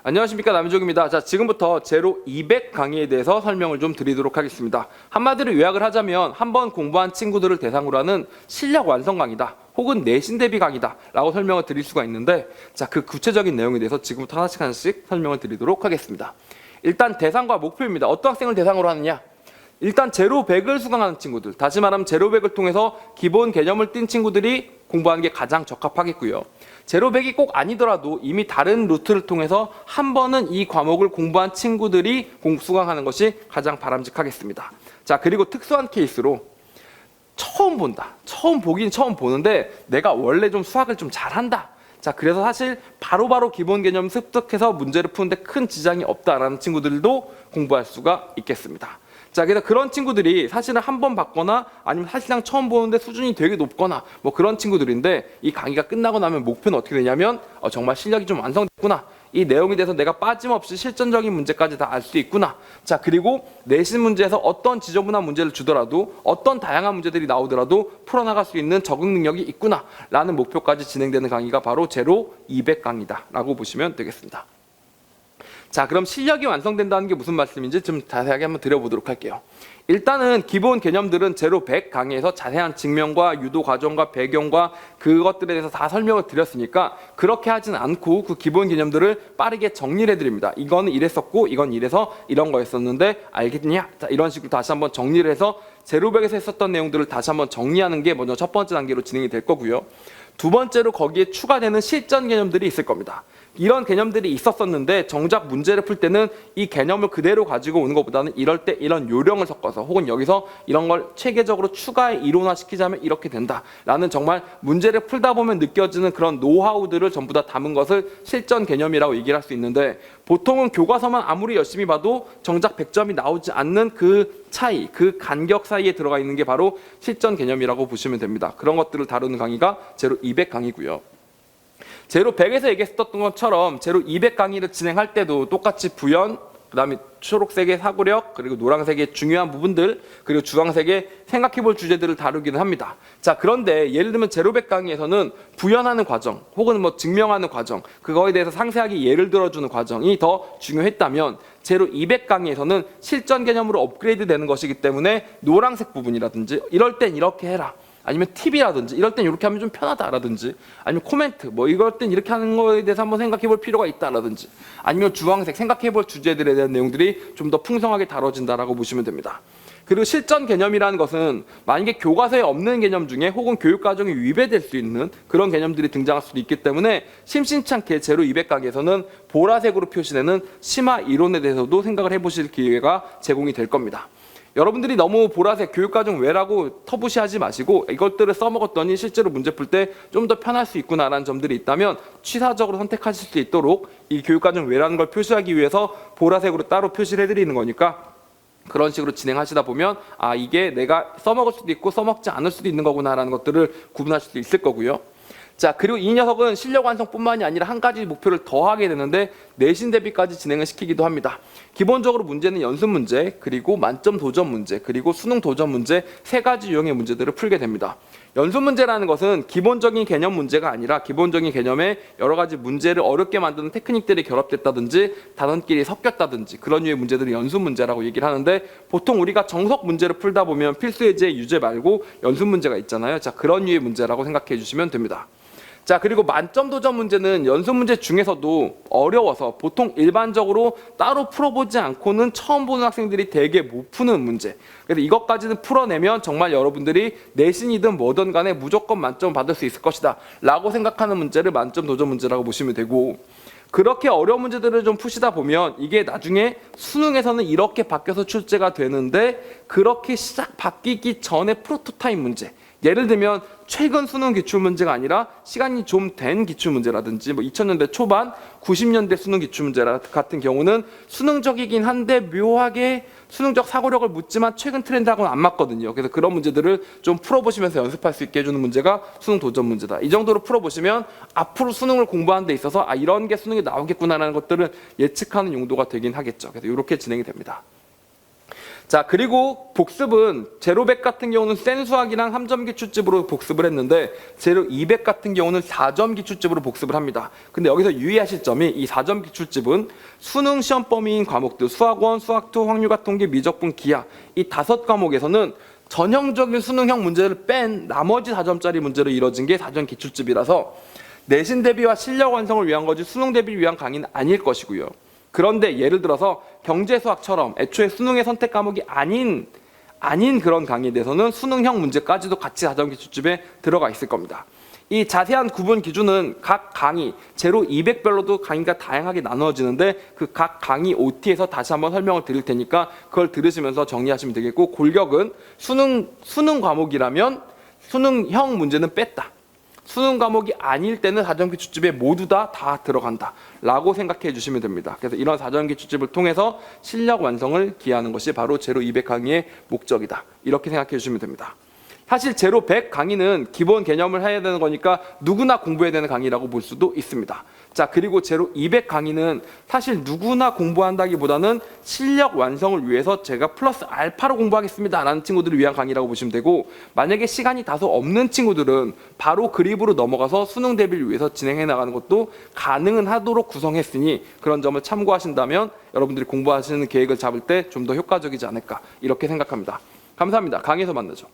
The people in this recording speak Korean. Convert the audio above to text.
안녕하십니까, 남희종입니다. 자, 지금부터 제로 200 강의에 대해서 설명을 좀 드리도록 하겠습니다. 한마디로 요약을 하자면 한번 공부한 친구들을 대상으로 하는 실력 완성 강의다, 혹은 내신 대비 강의다 라고 설명을 드릴 수가 있는데, 자, 그 구체적인 내용에 대해서 지금부터 하나씩 설명을 드리도록 하겠습니다. 일단 대상과 목표입니다. 어떤 학생을 대상으로 하느냐? 일단 제로 100을 수강하는 친구들, 다시 말하면 제로 100을 통해서 기본 개념을 띈 친구들이 공부하는 게 가장 적합하겠고요. 제로 100이 꼭 아니더라도 이미 다른 루트를 통해서 한 번은 이 과목을 공부한 친구들이 수강하는 것이 가장 바람직하겠습니다. 자, 그리고 특수한 케이스로 처음 본다. 처음 보는데 내가 원래 좀 수학을 좀 잘한다. 자, 그래서 사실 바로바로 기본 개념 습득해서 문제를 푸는데 큰 지장이 없다라는 친구들도 공부할 수가 있겠습니다. 자, 그래서 그런 친구들이 사실은 한 번 봤거나 아니면 사실상 처음 보는데 수준이 되게 높거나 뭐 그런 친구들인데, 이 강의가 끝나고 나면 목표는 어떻게 되냐면 정말 실력이 좀 완성됐구나, 이 내용에 대해서 내가 빠짐없이 실전적인 문제까지 다 알 수 있구나. 자, 그리고 내신 문제에서 어떤 지저분한 문제를 주더라도 어떤 다양한 문제들이 나오더라도 풀어나갈 수 있는 적응 능력이 있구나 라는 목표까지 진행되는 강의가 바로 제로 200 강의다 라고 보시면 되겠습니다. 자, 그럼 실력이 완성된다는 게 무슨 말씀인지 좀 자세하게 한번 드려보도록 할게요. 일단은 기본 개념들은 제로 100 강의에서 자세한 증명과 유도 과정과 배경과 그것들에 대해서 다 설명을 드렸으니까 그렇게 하진 않고 그 기본 개념들을 빠르게 정리를 해드립니다. 이거는 이랬었고 이건 이래서 이런 거였었는데 알겠냐? 자, 이런 식으로 다시 한번 정리를 해서 제로 100에서 했었던 내용들을 다시 한번 정리하는 게 먼저 첫 번째 단계로 진행이 될 거고요. 두 번째로 거기에 추가되는 실전 개념들이 있을 겁니다. 이런 개념들이 있었었는데 정작 문제를 풀 때는 이 개념을 그대로 가지고 오는 것보다는 이럴 때 이런 요령을 섞어서, 혹은 여기서 이런 걸 체계적으로 추가해 이론화시키자면 이렇게 된다라는 정말 문제를 풀다 보면 느껴지는 그런 노하우들을 전부 다 담은 것을 실전 개념이라고 얘기를 할 수 있는데, 보통은 교과서만 아무리 열심히 봐도 정작 100점이 나오지 않는 그 차이, 그 간격 사이에 들어가 있는 게 바로 실전 개념이라고 보시면 됩니다. 그런 것들을 다루는 강의가 제로 200 강의고요. 제로 100에서 얘기했었던 것처럼 제로 200 강의를 진행할 때도 똑같이 부연, 그 다음에 초록색의 사고력, 그리고 노란색의 중요한 부분들, 그리고 주황색의 생각해볼 주제들을 다루기는 합니다. 자, 그런데 예를 들면 제로 100 강의에서는 부연하는 과정, 혹은 뭐 증명하는 과정, 그거에 대해서 상세하게 예를 들어주는 과정이 더 중요했다면, 제로 200 강의에서는 실전 개념으로 업그레이드 되는 것이기 때문에 노란색 부분이라든지 이럴 땐 이렇게 해라, 아니면 팁이라든지 이럴 땐 이렇게 하면 좀 편하다라든지, 아니면 코멘트, 뭐 이럴 땐 이렇게 하는 거에 대해서 한번 생각해 볼 필요가 있다라든지, 아니면 주황색 생각해 볼 주제들에 대한 내용들이 좀 더 풍성하게 다뤄진다라고 보시면 됩니다. 그리고 실전 개념이라는 것은 만약에 교과서에 없는 개념 중에 혹은 교육과정이 위배될 수 있는 그런 개념들이 등장할 수도 있기 때문에 심심치 않게 제로 200 강의에서는 보라색으로 표시되는 심화 이론에 대해서도 생각을 해보실 기회가 제공이 될 겁니다. 여러분들이 너무 보라색 교육과정 외라고 터부시하지 마시고 이것들을 써먹었더니 실제로 문제 풀 때 좀 더 편할 수 있구나라는 점들이 있다면 취사적으로 선택하실 수 있도록 이 교육과정 외라는 걸 표시하기 위해서 보라색으로 따로 표시를 해드리는 거니까, 그런 식으로 진행하시다 보면 이게 내가 써먹을 수도 있고 써먹지 않을 수도 있는 거구나라는 것들을 구분하실 수 있을 거고요. 자, 그리고 이 녀석은 실력 완성뿐만이 아니라 한 가지 목표를 더 하게 되는데 내신 대비까지 진행을 시키기도 합니다. 기본적으로 문제는 연습 문제, 그리고 만점 도전 문제, 그리고 수능 도전 문제, 세 가지 유형의 문제들을 풀게 됩니다. 연습 문제라는 것은 기본적인 개념 문제가 아니라 기본적인 개념에 여러 가지 문제를 어렵게 만드는 테크닉들이 결합됐다든지 단원끼리 섞였다든지 그런 류의 문제들을 연습 문제라고 얘기를 하는데, 보통 우리가 정석 문제를 풀다 보면 필수 예제, 유제 말고 연습 문제가 있잖아요. 자, 그런 류의 문제라고 생각해 주시면 됩니다. 자, 그리고 만점 도전 문제는 연습 문제 중에서도 어려워서 보통 일반적으로 따로 풀어보지 않고는 처음 보는 학생들이 되게 못 푸는 문제. 그래서 이것까지는 풀어내면 정말 여러분들이 내신이든 뭐든 간에 무조건 만점 받을 수 있을 것이다 라고 생각하는 문제를 만점 도전 문제라고 보시면 되고, 그렇게 어려운 문제들을 좀 푸시다 보면 이게 나중에 수능에서는 이렇게 바뀌어서 출제가 되는데, 그렇게 시작 바뀌기 전에 프로토타입 문제, 예를 들면 최근 수능 기출문제가 아니라 시간이 좀 된 기출문제라든지, 뭐 2000년대 초반, 90년대 수능 기출문제 같은 경우는 수능적이긴 한데 묘하게 수능적 사고력을 묻지만 최근 트렌드하고는 안 맞거든요. 그래서 그런 문제들을 좀 풀어보시면서 연습할 수 있게 해주는 문제가 수능 도전 문제다. 이 정도로 풀어보시면 앞으로 수능을 공부하는 데 있어서 이런 게 수능에 나오겠구나라는 것들을 예측하는 용도가 되긴 하겠죠. 그래서 이렇게 진행이 됩니다. 자, 그리고 복습은 제로 100 같은 경우는 센 수학이랑 3점 기출집으로 복습을 했는데 제로 200 같은 경우는 4점 기출집으로 복습을 합니다. 근데 여기서 유의하실 점이 이 4점 기출집은 수능 시험 범위인 과목들 수학원, 수학2, 확률과 통계, 미적분, 기하 이 5과목에서는 전형적인 수능형 문제를 뺀 나머지 4점짜리 문제로 이뤄진 게 4점 기출집이라서 내신 대비와 실력 완성을 위한 거지 수능 대비를 위한 강의는 아닐 것이고요. 그런데 예를 들어서 경제수학처럼 애초에 수능의 선택 과목이 아닌 그런 강의에 대해서는 수능형 문제까지도 같이 4점 기출집에 들어가 있을 겁니다. 이 자세한 구분 기준은 각 강의, 제로 200별로도 강의가 다양하게 나누어지는데 그 각 강의 OT에서 다시 한번 설명을 드릴 테니까 그걸 들으시면서 정리하시면 되겠고, 골격은 수능 과목이라면 수능형 문제는 뺐다. 수능 과목이 아닐 때는 4점 기출집에 모두 다 들어간다 라고 생각해 주시면 됩니다. 그래서 이런 4점 기출집을 통해서 실력 완성을 기하는 것이 바로 제로 200 강의의 목적이다, 이렇게 생각해 주시면 됩니다. 사실 제로 100 강의는 기본 개념을 해야 되는 거니까 누구나 공부해야 되는 강의라고 볼 수도 있습니다. 자, 그리고 제로 200 강의는 사실 누구나 공부한다기보다는 실력 완성을 위해서 제가 플러스 알파로 공부하겠습니다 라는 친구들을 위한 강의라고 보시면 되고, 만약에 시간이 다소 없는 친구들은 바로 그립으로 넘어가서 수능 대비를 위해서 진행해 나가는 것도 가능은 하도록 구성했으니 그런 점을 참고하신다면 여러분들이 공부하시는 계획을 잡을 때 좀 더 효과적이지 않을까, 이렇게 생각합니다. 감사합니다. 강의에서 만나죠.